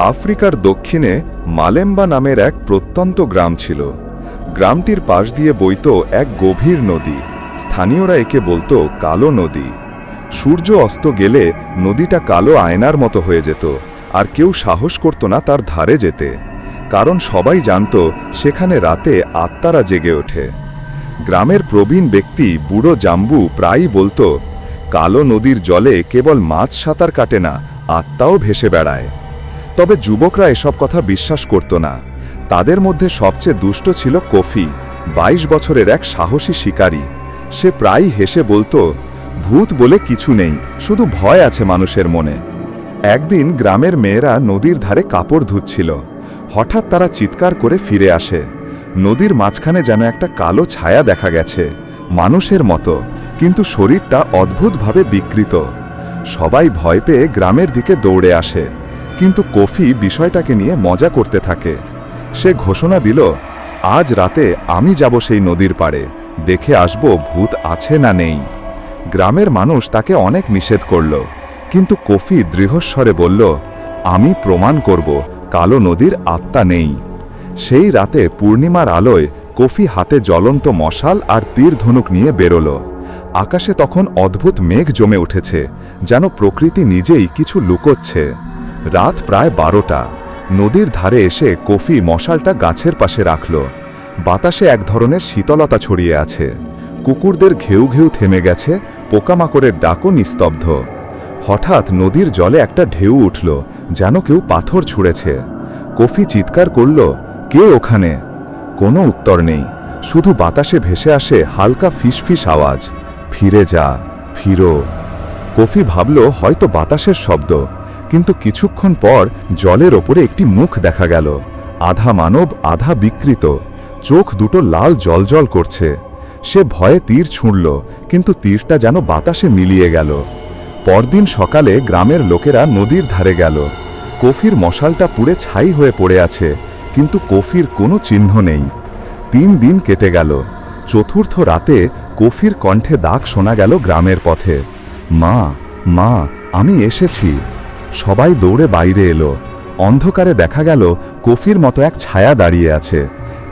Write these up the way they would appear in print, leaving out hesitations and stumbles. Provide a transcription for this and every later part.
আফ্রিকার দক্ষিণে মালেম্বা নামের এক প্রত্যন্ত গ্রাম ছিল। গ্রামটির পাশ দিয়ে বইত এক গভীর নদী। স্থানীয়রা একে বলতো কালো নদী। সূর্য অস্ত গেলে নদীটা কালো আয়নার মতো হয়ে যেত, আর কেউ সাহস করত না তার ধারে যেতে, কারণ সবাই জানত সেখানে রাতে আত্মারা জেগে ওঠে। গ্রামের প্রবীণ ব্যক্তি বুড়ো জাম্বু প্রায়ই বলতো, কালো নদীর জলে কেবল মাছ সাঁতার কাটে না, আত্মাও ভেসে বেড়ায়। তবে যুবকরা এসব কথা বিশ্বাস করত না। তাদের মধ্যে সবচেয়ে দুষ্ট ছিল কফি, 22 বছরের এক সাহসী শিকারী। সে প্রায়ই হেসে বলতো, ভূত বলে কিছু নেই, শুধু ভয় আছে মানুষের মনে। একদিন গ্রামের মেয়েরা নদীর ধারে কাপড় ধুচ্ছিল। হঠাৎ তারা চিৎকার করে ফিরে আসে। নদীর মাঝখানে যেন একটা কালো ছায়া দেখা গেছে, মানুষের মতো, কিন্তু শরীরটা অদ্ভুতভাবে বিকৃত। সবাই ভয় পেয়ে গ্রামের দিকে দৌড়ে আসে, কিন্তু কফি বিষয়টাকে নিয়ে মজা করতে থাকে। সে ঘোষণা দিল, আজ রাতে আমি যাব সেই নদীর পাড়ে, দেখে আসব ভূত আছে না নেই। গ্রামের মানুষ তাকে অনেক নিষেধ করল, কিন্তু কফি দৃঢ়স্বরে বলল, আমি প্রমাণ করব কালো নদীর আত্মা নেই। সেই রাতে পূর্ণিমার আলোয় কফি হাতে জ্বলন্ত মশাল আর তীর ধনুক নিয়ে বেরোল। আকাশে তখন অদ্ভুত মেঘ জমে উঠেছে, যেন প্রকৃতি নিজেই কিছু লুকোচ্ছে। রাত প্রায় 12টা। নদীর ধারে এসে কফি মশালটা গাছের পাশে রাখল। বাতাসে এক ধরনের শীতলতা ছড়িয়ে আছে। কুকুরদের ঘেউ ঘেউ থেমে গেছে, পোকামাকড়ের ডাকও নিস্তব্ধ। হঠাৎ নদীর জলে একটা ঢেউ উঠল, যেন কেউ পাথর ছুঁড়েছে। কফি চিৎকার করল, কে ওখানে? কোনো উত্তর নেই, শুধু বাতাসে ভেসে আসে হালকা ফিসফিস আওয়াজ, ফিরে যা, ফিরো। কফি ভাবল হয়তো বাতাসের শব্দ, কিন্তু কিছুক্ষণ পর জলের ওপরে একটি মুখ দেখা গেল, আধা মানব আধা বিকৃত। চোখ দুটো লাল জ্বলজ্বল করছে। সে ভয়ে তীর ছুঁড়ল, কিন্তু তীরটা যেন বাতাসে মিলিয়ে গেল। পরদিন সকালে গ্রামের লোকেরা নদীর ধারে গেল। কফির মশালটা পুড়ে ছাই হয়ে পড়ে আছে, কিন্তু কফির কোনো চিহ্ন নেই। 3 দিন কেটে গেল। চতুর্থ রাতে কফির কণ্ঠে ডাক শোনা গেল গ্রামের পথে, মা, মা, আমি এসেছি। সবাই দৌড়ে বাইরে এলো। অন্ধকারে দেখা গেল কফির মতো এক ছায়া দাঁড়িয়ে আছে,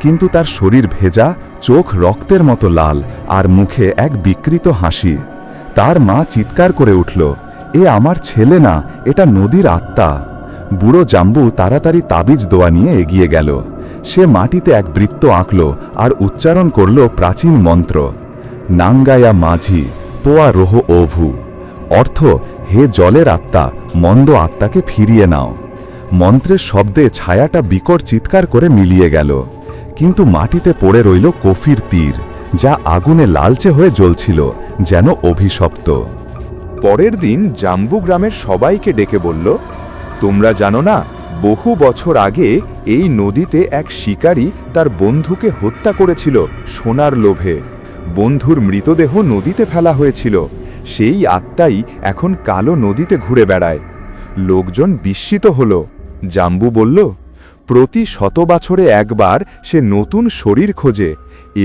কিন্তু তার শরীর ভেজা, চোখ রক্তের মতো লাল, আর মুখে এক বিকৃত হাসি। তার মা চিৎকার করে উঠল, এ আমার ছেলে না, এটা নদীর আত্মা। বুড়ো জাম্বু তাড়াতাড়ি তাবিজ দোয়া নিয়ে এগিয়ে গেল। সে মাটিতে এক বৃত্ত আঁকল আর উচ্চারণ করল প্রাচীন মন্ত্র, নাঙ্গায়া মাঝি পোয়া রোহ ওভু। অর্থ, হে জলের আত্মা, মন্দ আত্মাকে ফিরিয়ে নাও। মন্ত্রের শব্দে ছায়াটা বিকট চিৎকার করে মিলিয়ে গেল, কিন্তু মাটিতে পড়ে রইল কফির তীর, যা আগুনে লালচে হয়ে জ্বলছিল, যেন অভিশপ্ত। পরের দিন জাম্বু গ্রামের সবাইকে ডেকে বলল, তোমরা জানো না, বহু বছর আগে এই নদীতে এক শিকারী তার বন্ধুকে হত্যা করেছিল সোনার লোভে। বন্ধুর মৃতদেহ নদীতে ফেলা হয়েছিল। সেই আত্মাই এখন কালো নদীতে ঘুরে বেড়ায়। লোকজন বিস্মিত হল। জাম্বু বলল, প্রতি 100 বছরে একবার সে নতুন শরীর খোঁজে।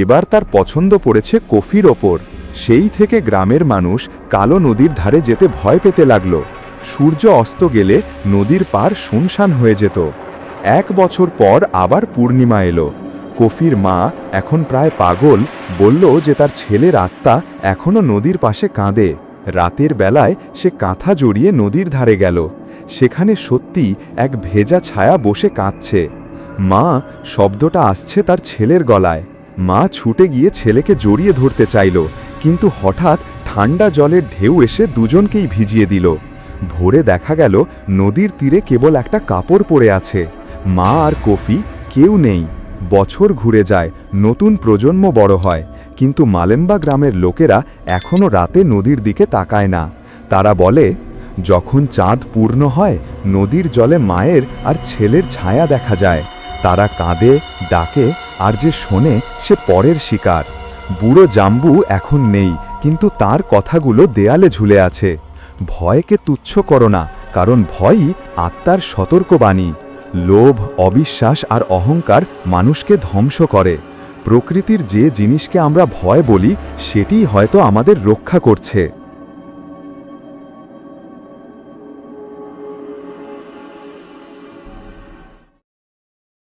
এবার তার পছন্দ পড়েছে কফির ওপর। সেই থেকে গ্রামের মানুষ কালো নদীর ধারে যেতে ভয় পেতে লাগল। সূর্য অস্ত গেলে নদীর পার শুনশান হয়ে যেত। 1 বছর পর আবার পূর্ণিমা এলো। কফির মা, এখন প্রায় পাগল, বলল যে তার ছেলের আত্মা এখনো নদীর পাশে কাঁদে। রাতের বেলায় সে কাঁথা জড়িয়ে নদীর ধারে গেল। সেখানে সত্যি এক ভেজা ছায়া বসে কাঁদছে। মা, শব্দটা আসছে তার ছেলের গলায়। মা ছুটে গিয়ে ছেলেকে জড়িয়ে ধরতে চাইল, কিন্তু হঠাৎ ঠান্ডা জলের ঢেউ এসে দুজনকেই ভিজিয়ে দিল। ভোরে দেখা গেল নদীর তীরে কেবল একটা কাপড় পরে আছে। মা আর কফি, কেউ নেই। বছর ঘুরে যায়, নতুন প্রজন্ম বড় হয়, কিন্তু মালেম্বা গ্রামের লোকেরা এখনো রাতে নদীর দিকে তাকায় না। তারা বলে, যখন চাঁদ পূর্ণ হয়, নদীর জলে মায়ের আর ছেলের ছায়া দেখা যায়। তারা কাঁদে, ডাকে, আর যে শোনে সে পরের শিকার। বুড়ো জাম্বু এখন নেই, কিন্তু তার কথাগুলো দেয়ালে ঝুলে আছে। ভয়কে তুচ্ছ করো না, কারণ ভয়ই আত্মার সতর্কবাণী। লোভ, অবিশ্বাস আর অহংকার মানুষকে ধ্বংস করে। প্রকৃতির যে জিনিসকে আমরা ভয় বলি, সেটিই হয়তো আমাদের রক্ষা করছে।